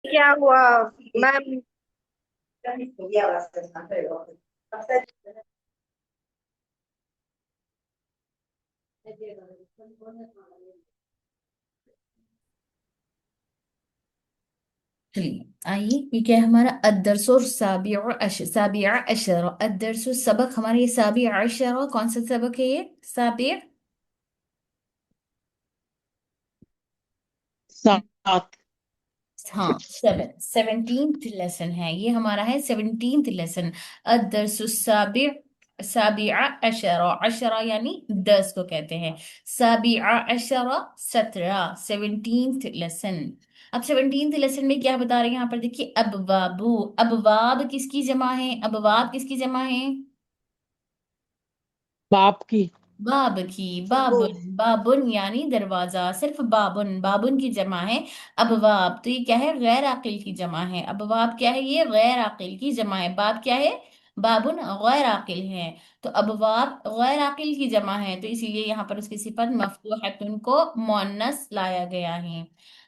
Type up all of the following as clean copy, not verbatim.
क्या हुआ मैम? चलिए आइए, ये क्या है हमारा अदरसो साबिया अशरा। अदरसो सबक हमारा ये साबिया अशरा। कौन सा सबक है ये? साबिया। सात। हाँ, 17th लेसन है ये हमारा, है 17th लेसन। अदरसो साबिया। साबिया अशरा, अशरा यानी 10 को कहते हैं। साबिया अशरा 17, 17th लेसन। अब 17th लेसन में क्या बता रहे हैं यहाँ पर देखिए, अबवाबू। अबवाब किसकी जमा है? अबवाब किसकी जमा है? बाप की। बाब की। वो बाबुन। बाबुन यानी दरवाजा, सिर्फ बाबुन, बाबुन की जमा है। अबवाब तो ये क्या है? गैर आकिल की जमा है। अबवाब क्या है? ये गैर आकिल की जमा है। बाब क्या है? बाबुन गैर आकिल है। तो अबवाब गैर आकिल की जमा है, तो इसीलिए यहाँ पर उसकी सिफत मफतूहतुन को मुअन्नस लाया गया है।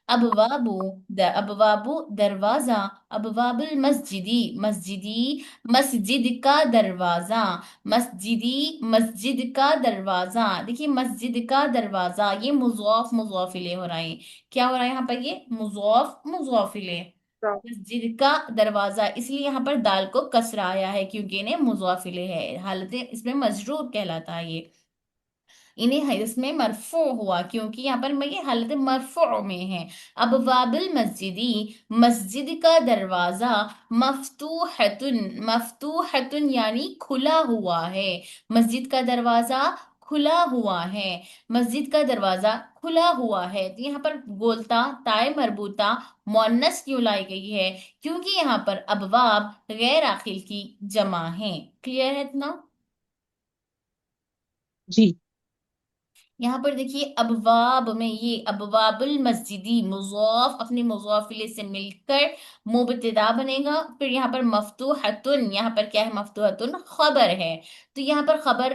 अबवाबु। अबवाबु दरवाजा। अबवाबुल मस्जिदी। मस्जिदी मस्जिद का दरवाजा। मस्जिदी मस्जिद का दरवाजा। देखिए मस्जिद का दरवाजा, ये मुज़ाफ मुज़ाफिले हो रहा है। क्या हो रहा है यहाँ पर? ये मुज़ाफ मुज़ाफिले। मस्जिद का दरवाजा, इसलिए यहाँ पर दाल को कसरा आया है क्योंकि इन्हें मुज़ाफिले है, हालत इसमें मजरूर कहलाता है ये। इन्हें इसमें मरफू हुआ क्योंकि यहाँ पर ये हालत मरफू में है। अब वाबिल मस्जिदी, मस्जिद का दरवाजा। मफ्तूहतुन। मफ्तूहतुन यानी खुला हुआ है। मस्जिद का दरवाजा खुला हुआ है। मस्जिद का दरवाजा खुला हुआ है, तो यहाँ पर गोलता ताए मरबूता मुअन्नस क्यों लाई गई है? क्योंकि यहाँ पर अबवाब गैर आखिल की जमा है। क्लियर है इतना? जी। यहाँ पर देखिए अबवाब में ये अबवाबुल मस्जिदी मुज़ाफ अपने मुज़ाफिले से मिलकर मुबतदा बनेगा। फिर यहाँ पर मफ्तूहतुन, यहाँ पर क्या है? मफ्तूहतुन खबर है। तो यहाँ पर खबर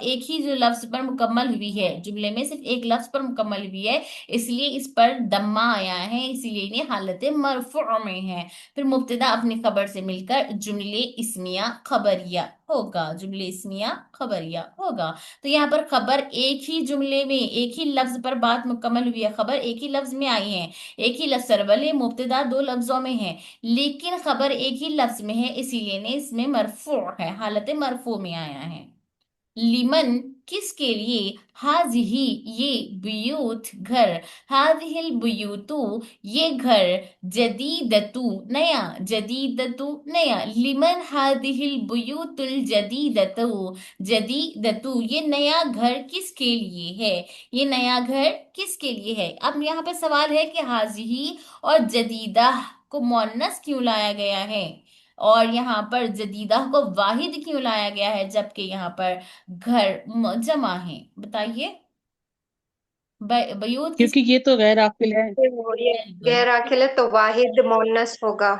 एक ही जो लफ्ज पर मुकम्मल हुई है, जुमले में सिर्फ एक लफ्ज पर मुकम्मल हुई है, इसलिए इस पर दम्मा आया है, इसीलिए इन्हें हालत मरफू में है। फिर मुबतदा अपनी खबर से मिलकर जुमले इस्मिया खबरिया होगा। जुमले इस्मिया खबरिया होगा। तो यहाँ पर खबर एक ही जुमले में एक ही लफ्ज पर बात मुकम्मल हुई है, खबर एक ही लफ्ज में आई है। एक ही लफ्ज सरवले मुब्तदा दो लफ्जों में है, लेकिन खबर एक ही लफ्ज में है, इसीलिए ने इसमें मरफू है, हालत मरफू में आया है। लिमन किसके लिए? हाजिही ये बुयूत घर। हाजिहिल बुयूतु ये घर। जदीदतु नया। जदीदतु नया। लिमन हाजिहिल बुयूतुल जदीदतु। जदीदतु ये नया घर किसके लिए है? ये नया घर किसके लिए है? अब यहाँ पे सवाल है कि हाजिही और जदीदा को मुअन्नस क्यों लाया गया है, और यहाँ पर जदीदा को वाहिद क्यों लाया गया है, जबकि यहाँ पर घर जमा है? बताइए। बयूत किस? क्योंकि ये तो गैर आकिल है। वेरी ये गुड। गैर आकिल है तो वाहिद मोनस होगा।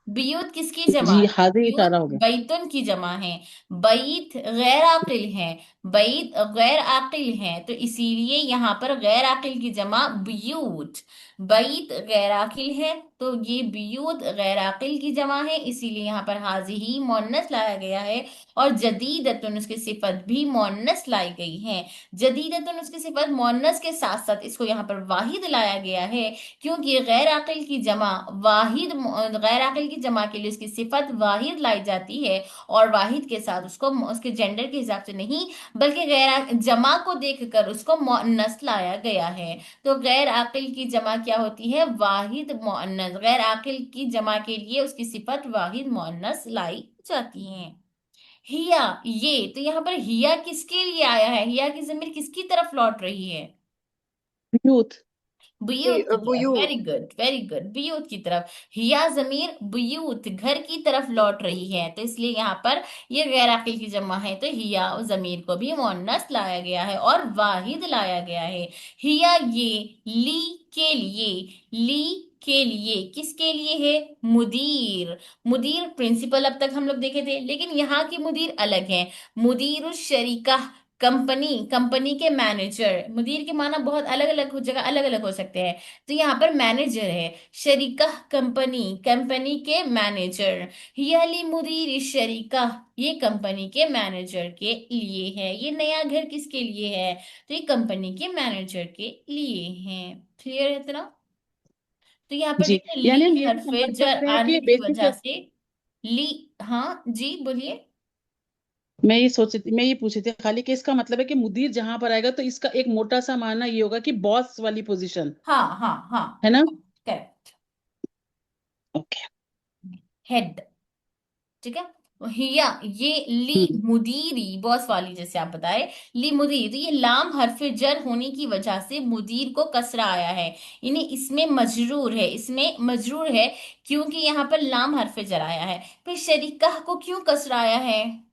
बियूत किसकी जमा जी, है? हाजिर बियूत इशारा हो गया। बैतुन की जमा है। बैत गैर आकिल है। बैत गैर आकिल है, तो इसीलिए यहाँ पर गैर आकिल की जमा बियूत। बैत गैर आकिल है, तो ये बियूत गैर आकिल की जमा है, इसीलिए यहाँ पर हाजी ही मुअन्नस लाया गया है। और जदीदतुन उसकी सिफत भी मुअन्नस लाई गई है। जदीदतुन उसकी सिफत मुअन्नस के साथ साथ इसको यहाँ पर वाहिद लाया गया है, क्योंकि गैर आकिल की जमा वाहिद, गैर आकिल की जमा के लिए उसकी सिफत वाहिद लाई जाती है, और वाहिद के साथ उसको उसके जेंडर के हिसाब से नहीं, बल्कि जमा को देखकर उसको मुअन्नस लाया गया है। तो गैर आकिल की जमा क्या होती है? वाहिद मुअन्नस। गैर आकिल की जमा के लिए उसकी सिफत वाहिद मुअन्नस लाई जाती है। हिया ये, तो यहाँ पर हिया किसके लिए आया है? हिया की जमीर किसकी तरफ लौट रही है? यूथ। बुयूत की तरफ। वेरी बुयूत। गुड, वेरी गुड, बुयूत की तरफ। हिया जमीर बुयूत घर की तरफ लौट रही है, तो इसलिए यहाँ पर ये गैर आकिल की जमा है, तो हिया और जमीर को भी मुअन्नस लाया गया है और वाहिद लाया गया है। हिया ये ली के लिए। ली के लिए किसके लिए है? मुदीर। मुदीर प्रिंसिपल अब तक हम लोग देखे थे, लेकिन यहाँ की मुदीर अलग है। मुदीर शरीका कंपनी, कंपनी के मैनेजर, मुदीर के माना बहुत अलग अलग हो, जगह अलग अलग हो सकते हैं। तो यहाँ पर मैनेजर है। शरीका कंपनी, कंपनी के मैनेजर। हियाली मुदीर शरीका, ये कंपनी के मैनेजर के लिए है। ये नया घर किसके लिए है? तो ये कंपनी के मैनेजर के लिए है। क्लियर है इतना? तो यहाँ पर जी, देखिए यानी हम ली ये भी हरफे समझ जर सकते हैं आने कि की वजह बेसिक, से ली। हाँ जी बोलिए। मैं ये पूछी थी खाली कि इसका मतलब है कि मुदीर जहां पर आएगा तो इसका एक मोटा सा माना ये होगा कि बॉस वाली पोजीशन, हाँ हाँ हाँ। है ना? करेक्ट। ओके। हेड। ठीक है। हिया, ये ली हम्म। मुदीरी, बॉस वाली जैसे आप बताए। ली मुदीर, तो ये लाम हरफे जर होने की वजह से मुदीर को कसरा आया है। इन्हें इसमें मजरूर है, इसमें मजरूर है क्योंकि यहाँ पर लाम हरफे जर आया है। फिर शरीका को क्यों कसरा आया है?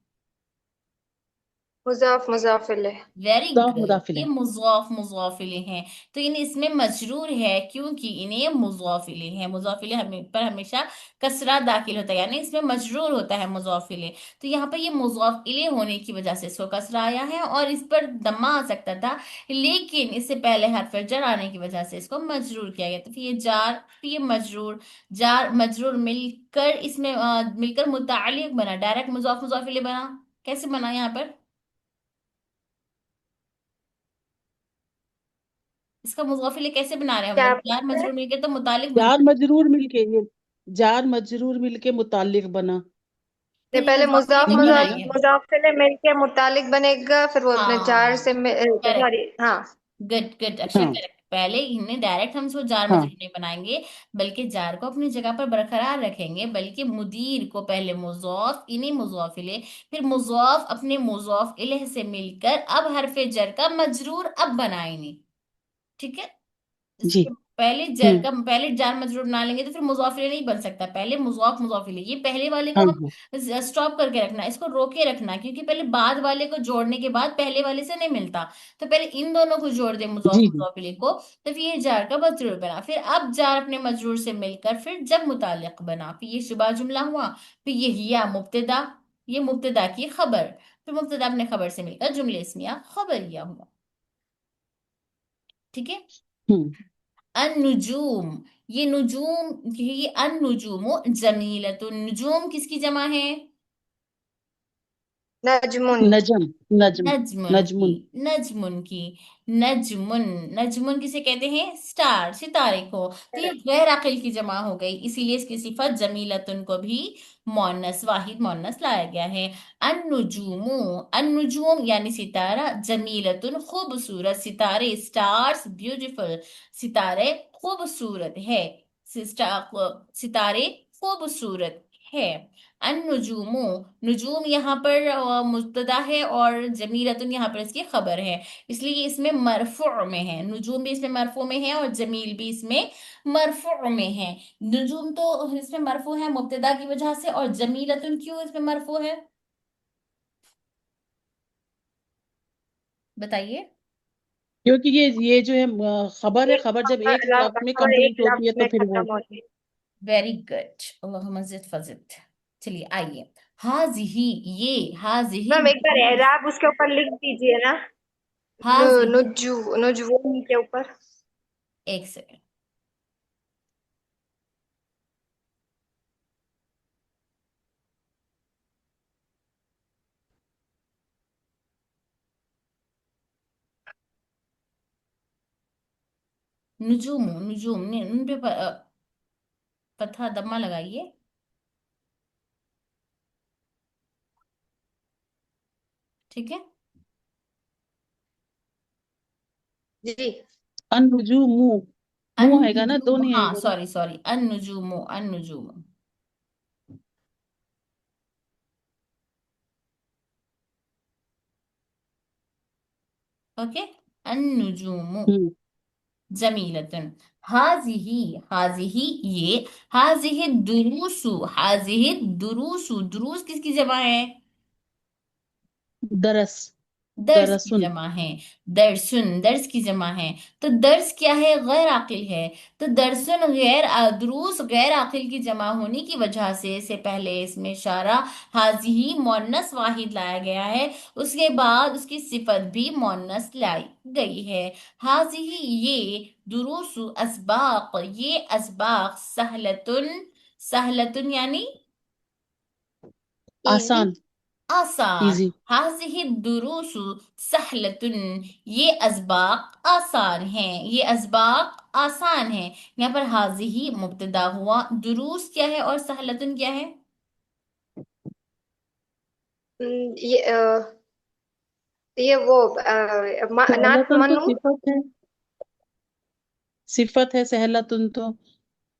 मुजाफ मुजाफ इलैह। वेरी मुदाफ गुड, मुदाफिल ये है। मुज़ाफ मुज़ाफ इलैह हैं। तो इन्हें इसमें मजरूर है क्योंकि इन्हें ये मुज़ाफ इलैह है। मुज़ाफ इलैह पर हमेशा कसरा दाखिल होता है, यानी इसमें मजरूर होता है मुज़ाफ इलैह। तो यहाँ पर ये मुज़ाफ इलैह होने की वजह से इसको कसरा आया है, और इस पर दम्मा आ सकता था, लेकिन इससे पहले हरफ जर आने की वजह से इसको मजरूर किया गया। तो फिर ये जार, फिर ये मजरूर, जार मजरूर मिलकर इसमें मिलकर मुतालिक बना, डायरेक्ट मुज़ाफ मुज़ाफ इलैह बना। कैसे बना यहाँ पर? इसका मुज़ाफ़िल कैसे बना रहे हैं हम क्या लोग? जार बोलते हैं? मजरूर मिलके तो मुतालिक बन जार जाए। मजरूर मिलके ये, जार मजरूर मिलके मुतालिक बना। फिर ये ये पहले मुज़ाफ़िल मुजाफ कब मुजाफ बनाएंगे? मुजाफ से मिलके मुतालिक बनेगा, फिर वो अपने जार हाँ से करेक्ट। सॉरी, हाँ। गुड गुड अक्षर, हाँ। करेक्ट। पहले इन्हें डायरेक्ट हम इसको जार हाँ। मजरूर नहीं बनाएंगे, बल्कि जार को अपनी जगह पर बरकरार रखेंगे, बल्कि मुदीर को पहले मुज़ाफ, इन्हीं मुज़ाफ इलेह, फिर मुज़ाफ अपने मुज़ाफ इलेह से मिलकर अब हरफे जर का मजरूर अब बनाएंगे। ठीक है। जी। इसके पहले जर हम्म। का, पहले जार मजरूर बना लेंगे तो फिर मुजाफिर नहीं बन सकता। पहले मुजाफ मुजाफिर, ये पहले वाले को हाँ। हम हाँ। स्टॉप करके रखना, इसको रोके रखना, क्योंकि पहले बाद वाले को जोड़ने के बाद पहले वाले से नहीं मिलता। तो पहले इन दोनों को जोड़ दे, मुजाफ जी। जी। मुजाफिर को, तो फिर ये जार का मजरूर बना। फिर अब जार अपने मजरूर से मिलकर फिर जब मुतालिक बना, फिर ये शुबा जुमला हुआ। फिर ये हिया मुब्तदा, ये मुब्तदा की खबर, फिर मुब्तदा अपने खबर से मिलकर जुमले इसमिया खबरिया हुआ। ठीक है। हम्म। अन्नुजूम, ये नुजूम, ये अन्नुजूम जमीलतुन, नुजूम किसकी जमा है? नजमुन। नजम। नजम। नजमुन की, नजमुन। नजमुन की। नजमुन, नजमुन किसे कहते हैं? स्टार, सितारे को। तो ये गैर अकिल की जमा हो गई, इसीलिए इसकी सिफत जमीलतुन को भी मोन्नस, वाहिद मोन्नस लाया गया है। अन्नुजूमु, अन्नुजूम यानी सितारा, जमीलतुन खूबसूरत, सितारे स्टार्स ब्यूटीफुल, सितारे खूबसूरत है। सितारे खूबसूरत है। अन्नुजूमु, नुजूम यहाँ पर मुब्तदा है और जमीलतुन यहाँ पर इसकी खबर है, इसलिए ये इसमें मरफू में है। नुजूम भी इसमें मरफू में है और जमील भी इसमें मरफू में है। नुजूम तो इसमें मरफू है मुब्तदा की वजह से, और जमीलतुन क्यों इसमें मरफू है? बताइए। क्योंकि ये जो है खबर है, खबर जब एक वक्त में खबर एक कंप्लीट होती है लफ्ज तो में फिर वो। खत्म होती है। वेरी गुड, अल्लाहुम्मा जिद फजिद। चलिए आइए। हाजिही, ये हाजिही मैम एक बार दुरूस, एराब उसके ऊपर लिख दीजिए ना। हाजिही, नुजूम के ऊपर। एक सेकंड। नुजूम, नुजूम ने उन पे पथा दम्मा लगाइए। ठीक है। जी। अनजुम, मुंह, मुंह आएगा ना, दो अन्नुजूम, नहीं हाँ आएगा ना। सॉरी सॉरी, अन्नुजूम, अन्नुजूम। ओके। अन्नुजूम हम्म। जमीलतन। हाजिही, हाजिही ये, हाजिही दुरूसु, हाजिही दुरूसु, दुरूस किसकी जमा है? दरस। दर्स की दरसुन। जमा है। दरसुन, दर्स की जमा है। तो दर्स क्या है? गैर आकिल है। तो दरसुन दुरूस गैर आकिल की जमा होने की वजह से पहले इसमें इशारा हाजिही मोन्नस वाहिद लाया गया है। उसके बाद उसकी सिफत भी मोन्नस लाई गई है। हाजिही ये, दुरूस असबाक ये असबाक, सहलतुन, सहलतुन यानी इजी। आसान। आसान। इजी। हाजिहि दुरूसु सहलतुन, ये असबाक आसान हैं, ये असबाक आसान हैं। यहाँ पर हाजिही मुब्तदा हुआ, दुरूस क्या है और सहलतुन क्या है? ये वो नात सहलतन तो मनु। सिफत है। सिफत है सहलतुन तो।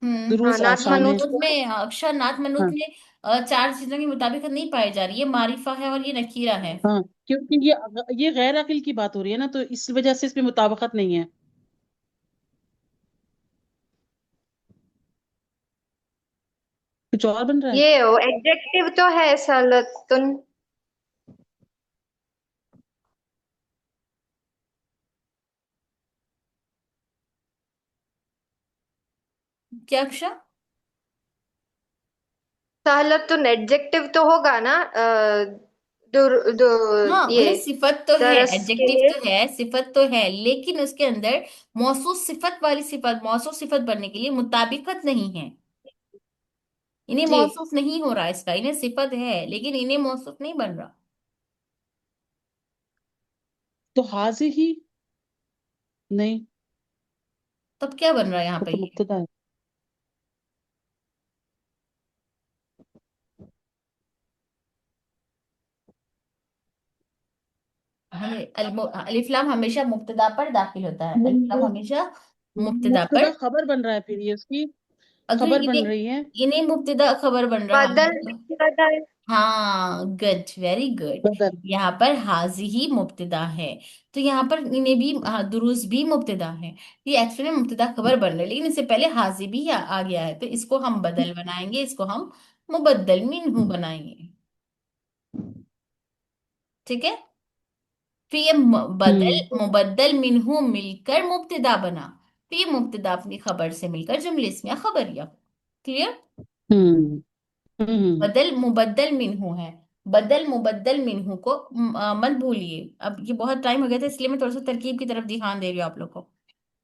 हाँ, दुरूस नात आसान है। मनुत मनूत में अक्षर नात मनूत हाँ। में चार चीजों के मुताबिक नहीं पाई जा रही। ये मारिफा है और ये नकीरा है। हाँ, क्योंकि ये गैर अकिल की बात हो रही है ना, तो इस वजह से इसमें मुताबकत नहीं है। कुछ और बन रहा है। ये एडजेक्टिव तो है सलतुन। क्या अक्षर? सहलतुन एडजेक्टिव तो होगा ना। हाँ ये मतलब सिफत तो है, दरस के एडजेक्टिव लिए। तो है, सिफत तो है, लेकिन उसके अंदर मौसूफ सिफत वाली सिफत, मौसूफ सिफत बनने के लिए मुताबिकत नहीं है। इन्हें जी। मौसूफ नहीं हो रहा इसका, इन्हें सिफत है लेकिन इन्हें मौसूफ नहीं बन रहा। तो हाजिर ही नहीं। तब क्या बन रहा है यहाँ वो पर तो ये? मुब्तदा है। हमें अलिफ लाम हमेशा मुब्तदा पर दाखिल होता है, अलिफ लाम हमेशा मुब्तदा मुब्तदा पर। खबर बन रहा है, फिर ये उसकी अगर खबर बन इन्हें रही है। इन्हें मुब्तदा खबर बन रहा बदल है तो। मुफ्तदा है। हाँ, गुड, वेरी गुड। बदल। यहाँ पर हाजी ही मुब्तदा है। तो यहाँ पर इन्हें भी दुरुस भी मुब्तदा है। ये एक्चुअली मुब्तदा खबर बन रहे हैं, लेकिन इससे पहले हाजी भी आ गया है, तो इसको हम बदल बनाएंगे, इसको हम मुबद्दल मिन्हु बनाएंगे। ठीक है। फिर ये हम्म। बदल मुबद्दल मिन्हु मिलकर मुब्तदा बना। तो ये मुब्तदा अपनी खबर से मिलकर जुमले इसमें खबरिया। क्लियर? हम्म। हम्म। बदल मुबद्दल मिन्हु है। बदल मुबद्दल मिन्हु को मत भूलिए। अब ये बहुत टाइम हो गया था, इसलिए मैं थोड़ा सा तरकीब की तरफ ध्यान दे रही हूँ, आप लोग को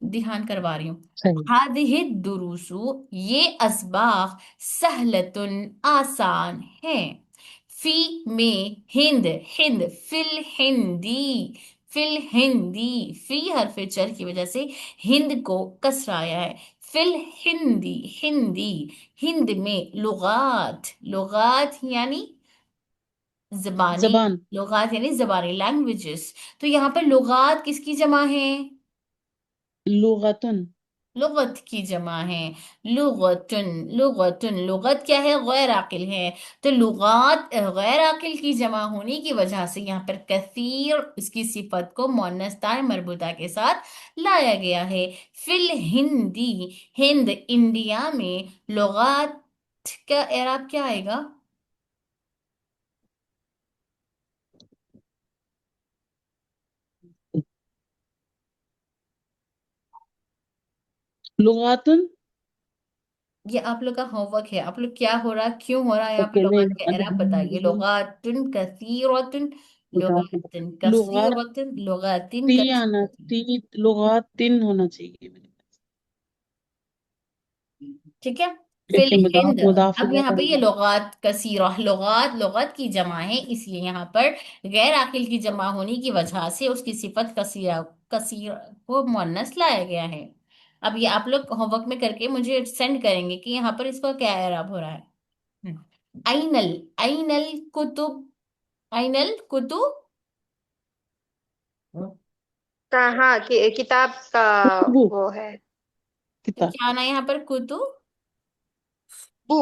ध्यान करवा रही हूँ। सही। हादिहि दुरूसु ये असबाह सहलतुन आसान है। फी में हिंद, हिंद फिल हिंदी, फिल हिंदी, फी हरफ चर की वजह से हिंद को कसराया है। फिल हिंदी, हिंदी, हिंद में लुगात, लुगात यानी जबानी, जबान। लुगात यानी जबानी, लैंग्वेजेस। तो यहाँ पर लुगात किसकी जमा है? लुगतुन। लुगत की जमा है। लुगतुन, लुगतुन, लुगत क्या है? गैर आकिल है। तो लुगात गैर आकिल की जमा होने की वजह से यहाँ पर कसीर इसकी सिफत को मुअन्नस ताए मरबूता के साथ लाया गया है। फिल हिंदी, हिंद इंडिया में, लुगात का एराब क्या आएगा? ये ये आप लोग का होमवर्क है, आप लोग क्या हो रहा, क्यों हो रहा है यहाँ पे? ओके, नहीं लुगात के एराब बताइए। लुगातुन कसीरतुन, लुगातुन लुगात कसीरतुन, लुगातिन ती आना कसीरतुन। ती। लुगात तीन होना चाहिए मेरे ठीक है। पास। फिल एक मुदाफ हिंद, मुदाफ अब यहाँ इलेह पे ये मुदाफ। लुगात कसीरा, लुगात लुगत की जमा है, इसलिए यहाँ पर गैर आकिल की जमा होने की वजह से उसकी सिफत कसीरा, कसीर को मुअन्नस लाया गया है। अब ये आप लोग होमवर्क में करके मुझे सेंड करेंगे कि यहाँ पर इसका क्या एराब हो रहा है। हम्म। ऐनल, ऐनल कुतुब, ऐनल कुतुब। हाँ, किताब का कुतुबु। वो है। तो किताब। क्या आना है यहाँ पर? कुतुब, बू।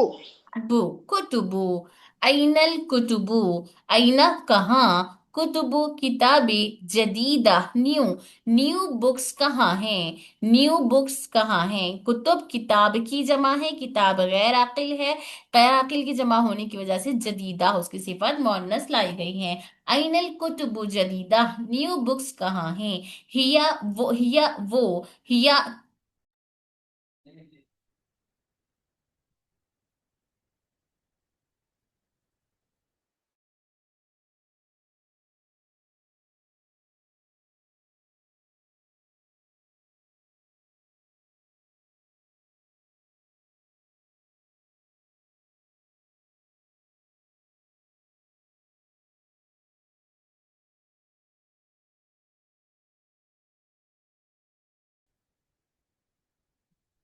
बु, कुतुबु, ऐनल कुतुबु, ऐना कहाँ, कुतुबु किताबें जदीदा, न्यू। न्यू बुक्स कहाँ हैं? न्यू बुक्स कहाँ हैं? कुतुब किताब की जमा है, किताब गैर आकिल है, गैर आकिल की जमा होने की वजह से जदीदा उसकी सिफत मुअन्नस लाई गई है। अइनल कुतुबु जदीदा, न्यू बुक्स कहाँ हैं? हिया वो, हिया वो, हिया।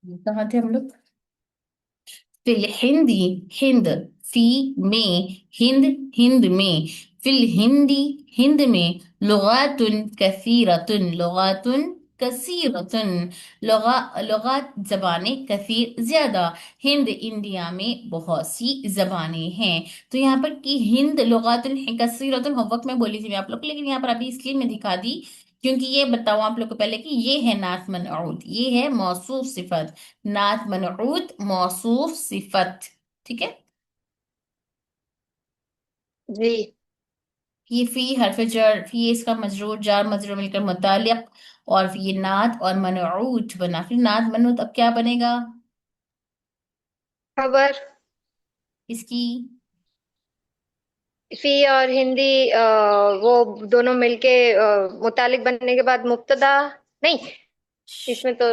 कहाँ थे हम लोग? फिल हिंदी, हिंद, फी में, हिंद, हिंद में, फिल हिंदी, हिंद में, लुगातुन कसीरतुन, लुगातुन कसीरतुन, लुगात जबानें, कसीर ज्यादा। हिंद इंडिया में बहुत सी जबानें हैं। तो यहाँ पर कि हिंद लुगातुन कसीरतुन होमवर्क में बोली थी मैं आप लोग को, लेकिन यहाँ पर अभी इसलिए मैं दिखा दी क्योंकि ये बताऊं आप लोग को पहले कि ये है नात मनऊत, ये है मौसूफ सिफत। नात मनऊत मौसूफ सिफत। ठीक है। जी। ये फी हरफ जर, फी इसका मजरूर, जार मजरूर मिलकर मुतालिक, और फिर ये नात और मनऊत बना। फिर नात मनऊत अब क्या बनेगा खबर। इसकी? फी और हिंदी वो दोनों मिलके मुतालिक बनने के बाद मुब्तदा। नहीं, इसमें तो।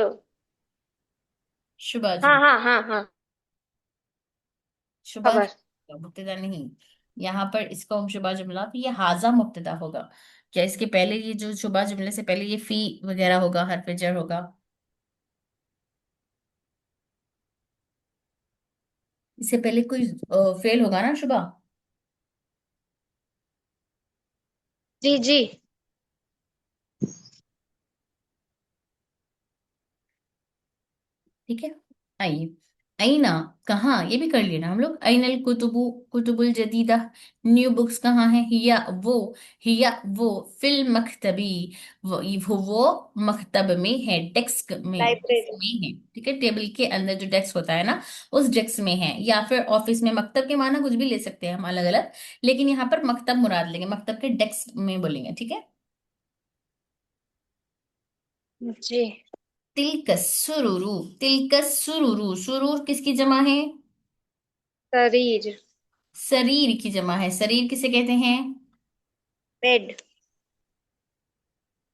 शुबा हाँ जुमला। हाँ हाँ हाँ। शुबा खबर। जुमला, मुब्तदा नहीं। यहाँ पर इसका शुबा जुमला, फिर ये हाजा मुब्तदा होगा। क्या इसके पहले ये जो शुबा जुमले से पहले ये फी वगैरह होगा, हरफ जर होगा? इससे पहले कोई फेल होगा ना शुबा? जी जी। ठीक है। आइए। आईना, कहाँ, ये भी कर लिया ना हम लोग। अइनल कुतुबु, कुतुबुल जदीदा, न्यू बुक्स कहाँ है? हिया वो, हिया वो, फिल मकतबी, वो मकतब में है, डेस्क में, डेस्क लाइब्रेरी। में है। ठीक है, टेबल के अंदर जो डेस्क होता है ना, उस डेस्क में है। या फिर ऑफिस में, मकतब के माना कुछ भी ले सकते हैं हम अलग अलग, लेकिन यहाँ पर मकतब मुराद लेंगे, मकतब के डेस्क में बोलेंगे। ठीक है। जी। तिलकस सुरूरू, तिलकस सुरूरू, सुरूर किसकी जमा है? शरीर। शरीर की जमा है। शरीर किसे कहते हैं? बेड।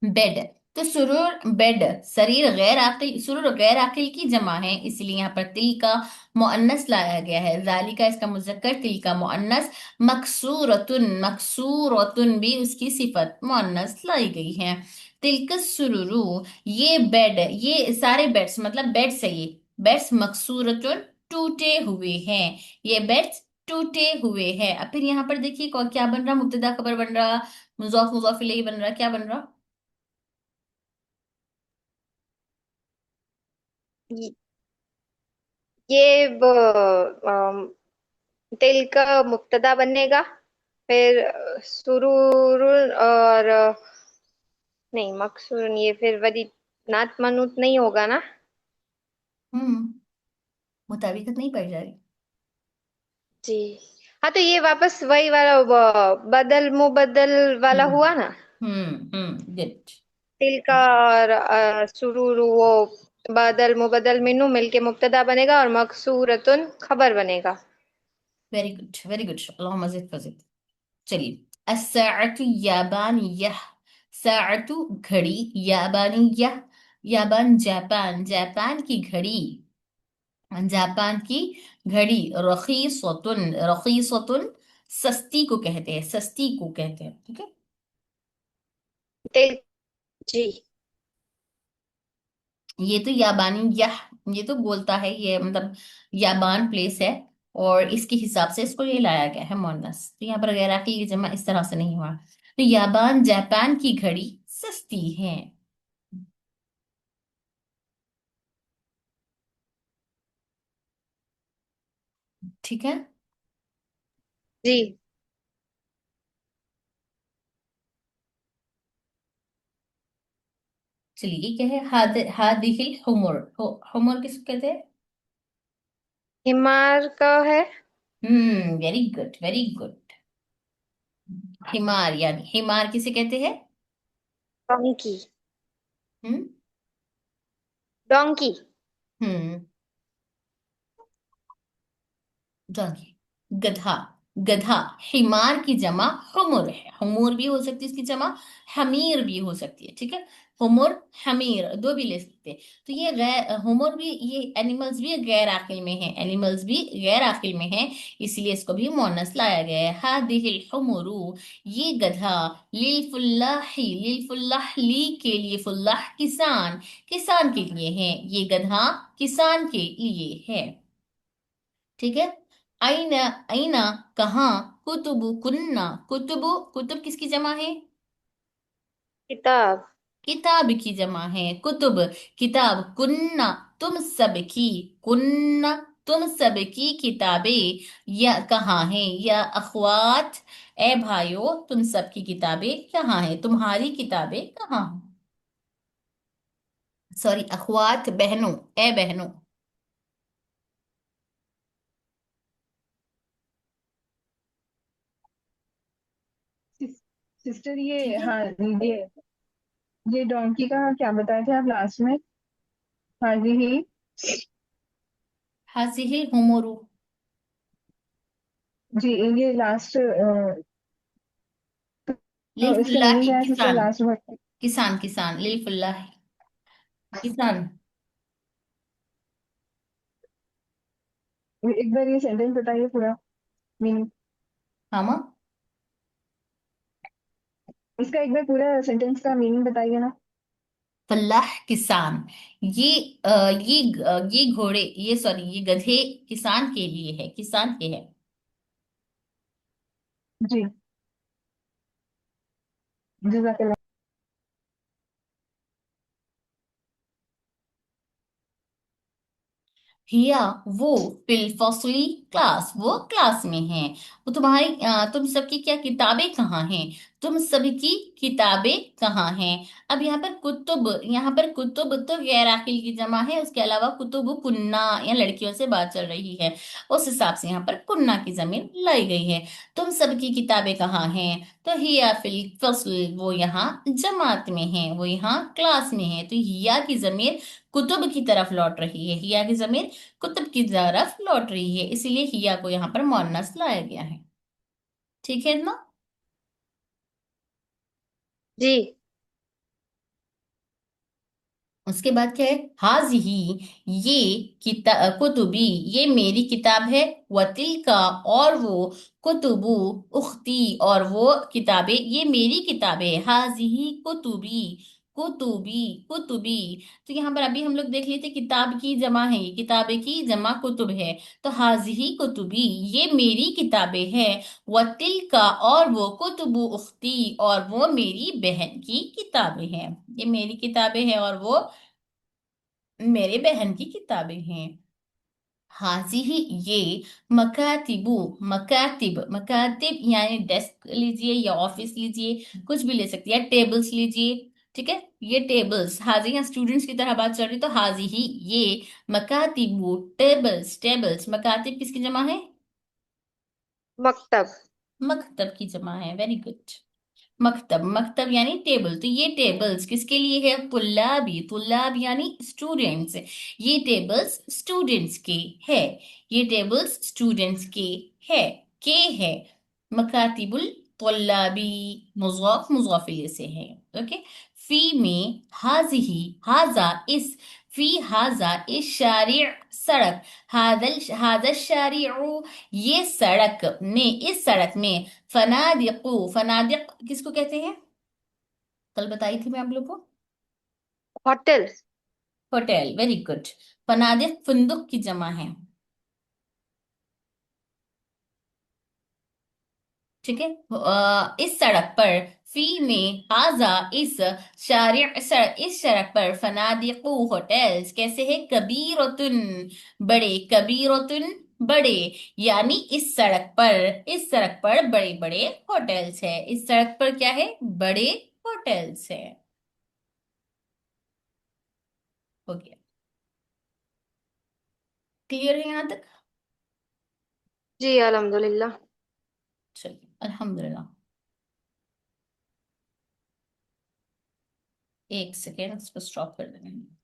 बेड। तो सुरूर बेड। शरीर गैर आकिल, सुरूर गैर आकिल की जमा है, इसलिए यहाँ पर तिल का मुअन्नस लाया गया है। जालिका इसका मुजक्कर, तिल का मुअन्नस। मकसूरतुन, मकसूरतुन भी उसकी सिफत मुअन्नस लाई गई है। तिलक सुरूरू, ये बेड, ये सारे बेड्स, मतलब बेड्स है ये, बेड्स मकसूरतुन टूटे हुए हैं, ये बेड्स टूटे हुए हैं। अब फिर यहाँ पर देखिए क्या बन रहा, मुब्तदा खबर बन रहा, मुजाफ मुजाफ इलैहि बन रहा, क्या बन रहा? ये तिल का मुब्तदा बनेगा। फिर सुरूर और नहीं, मकसूर ये फिर वही नात मनूत नहीं होगा ना। हम्म, मुताबिकत नहीं पड़ जा रही। जी। हाँ, तो ये वापस वही वाला बदल मुबदल वाला हम्म हुआ ना। गुड। तिल का और सुरूर वो बदल मुबदल मिन्नु मिलके मुब्तदा बनेगा और मकसूरतुन खबर बनेगा। वेरी गुड, वेरी गुड, अल्लाह मजिद फजिद। चलिए। अस्साअतु याबानियह, साअतु घड़ी, याबानियह, याबान जापान, जापान की घड़ी, जापान की घड़ी। रखीसतुन, रखीसतुन सस्ती को कहते हैं, सस्ती को कहते हैं। ठीक है। तिल। जी। ये तो याबानी यह, ये तो बोलता है, ये मतलब याबान प्लेस है, और इसके हिसाब से इसको ये लाया गया है मोनस। तो यहाँ पर गैर की जमा इस तरह से नहीं हुआ। तो याबान जापान की घड़ी सस्ती है। ठीक है। जी। चलिए क्या है, हादिहिल हुमुर, हुमुर किसको कहते हैं? हिमार का है। Very good, very good. हिमार, यानी हिमार किसे कहते हैं? डोंकी। हम्म। डोंकी। हम्म। डॉगी, गधा, गधा। हिमार की जमा हुमुर है, हुमुर भी हो सकती है इसकी जमा, हमीर भी हो सकती है, ठीक है। हुमुर, हमीर दो भी ले सकते हैं। तो ये गैर हुमुर भी, ये एनिमल्स भी गैर आकिल में है, एनिमल्स भी गैर आकिल में है, इसलिए इसको भी मोनस लाया गया है। हादिहिल हुमुरु, ये गधा, लिल लिलफुल्लाह, ली के लिए, फुल्लाह किसान, किसान के लिए है, ये गधा किसान के लिए है, ठीक है। आईना, आईना कहाँ, कुतुबु कुन्ना, कुतुबु, कुतुब किसकी जमा है? किताब। किताब की जमा है कुतुब, किताब। कुन्ना, तुम सब की, कुन्ना तुम सब की किताबें, या कहाँ है, या अखवात, ए भाइयों तुम सब की किताबें कहाँ है, तुम्हारी किताबें कहाँ हैं? सॉरी, अखवात बहनों, ए बहनों। सिस्टर ये, ठीक है। हाँ, ये डोंकी का क्या बताए थे आप लास्ट में? हाँ जी ही। हाजिहिल हुमुरु, जी, ये लास्ट इसका मीनिंग लिलफुल्लाहि क्या है सिस्टर, किसान, लास्ट वर्ड? किसान, किसान, लिलफुल्लाहि किसान। एक बार ये सेंटेंस बताइए पूरा मीनिंग। हाँ माँ। इसका एक बार पूरा सेंटेंस का मीनिंग बताइए ना। फल्लाह किसान, ये ये घोड़े, ये सॉरी, ये गधे किसान के लिए है, किसान के है। जी, जज़ाकल्लाह। हिया, वो, फिल फसली, क्लास, वो क्लास में है। वो तुम्हारी तुम सबकी क्या किताबें कहाँ हैं, तुम सबकी किताबें कहाँ हैं। अब यहाँ पर कुतुब, यहाँ पर कुतुब तो गैर आकिल की जमा है, उसके अलावा कुतुब कुन्ना, या लड़कियों से बात चल रही है, उस हिसाब से यहाँ पर कुन्ना की जमीन लाई गई है। तुम सबकी किताबें कहाँ हैं, तो हिया फिल फसल, वो यहाँ जमात में है, वो यहाँ क्लास में है, तो हिया की जमीर कुतुब की तरफ लौट रही है, हिया की जमीर कुतुब की तरफ लौट रही है, इसीलिए हिया को यहाँ पर मुअन्नस लाया गया है, ठीक है ना। जी। उसके बाद क्या है, हाजिही, ये कुतुबी, ये मेरी किताब है, वतिल का, और वो, कुतुबु उख्ती, और वो किताबें, ये मेरी किताबें, हाजिही कुतुबी, कुतुबी, कुतुबी। तो यहाँ पर अभी हम लोग देख लेते, किताब की जमा है, ये किताबें की जमा कुतुब है, तो हाजिही कुतुबी, ये मेरी किताबें हैं, वतिल का, और वो, कुतुबु उख्ती, और वो मेरी बहन की किताबें हैं, ये मेरी किताबें हैं और वो मेरे बहन की किताबें हैं। हाजिही, ये, मकातिबु, मकातिब, मकातिब यानी डेस्क लीजिए या ऑफिस लीजिए, कुछ भी ले सकती है, टेबल्स लीजिए, ठीक है। ये टेबल्स, हाजी यहाँ स्टूडेंट्स की तरह बात चल रही, तो हाजी ही, ये, मकातिबु, टेबल्स, टेबल्स, मकातिब किसकी जमा है? मकतब। मकतब की जमा है, वेरी गुड। मकतब, मकतब यानी टेबल, तो ये टेबल्स किसके लिए है? तुल्लाबी, तुल्लाब यानी स्टूडेंट्स, ये टेबल्स स्टूडेंट्स के है, ये टेबल्स स्टूडेंट्स के है। मकातिबुल तुल्लाबी, मुज़ाफ मुज़ाफ इलैह से है, ओके। फी में हाजिही, हाजा इस, फी हाजा इस, शारिअ सड़क, हादल शारिअ, ये सड़क में, इस सड़क में, फनादिकु, फनादिक किसको कहते हैं? कल बताई थी मैं आप लोग को, होटल। Hotel, very good. फनादिक फंदुक की जमा है, ठीक है। इस सड़क पर, फी में, हाजा इस, इस सड़क पर, फनादिकु होटल्स कैसे है? कबीरतुन, बड़े, कबीरतुन बड़े, यानी इस सड़क पर बड़े बड़े होटल्स है, इस सड़क पर क्या है? बड़े होटल्स है। हो गया। क्लियर है यहाँ तक? जी अल्हम्दुलिल्लाह। चलिए अल्हम्दुलिल्लाह। एक सेकेंड, इसको स्टॉप कर देंगे।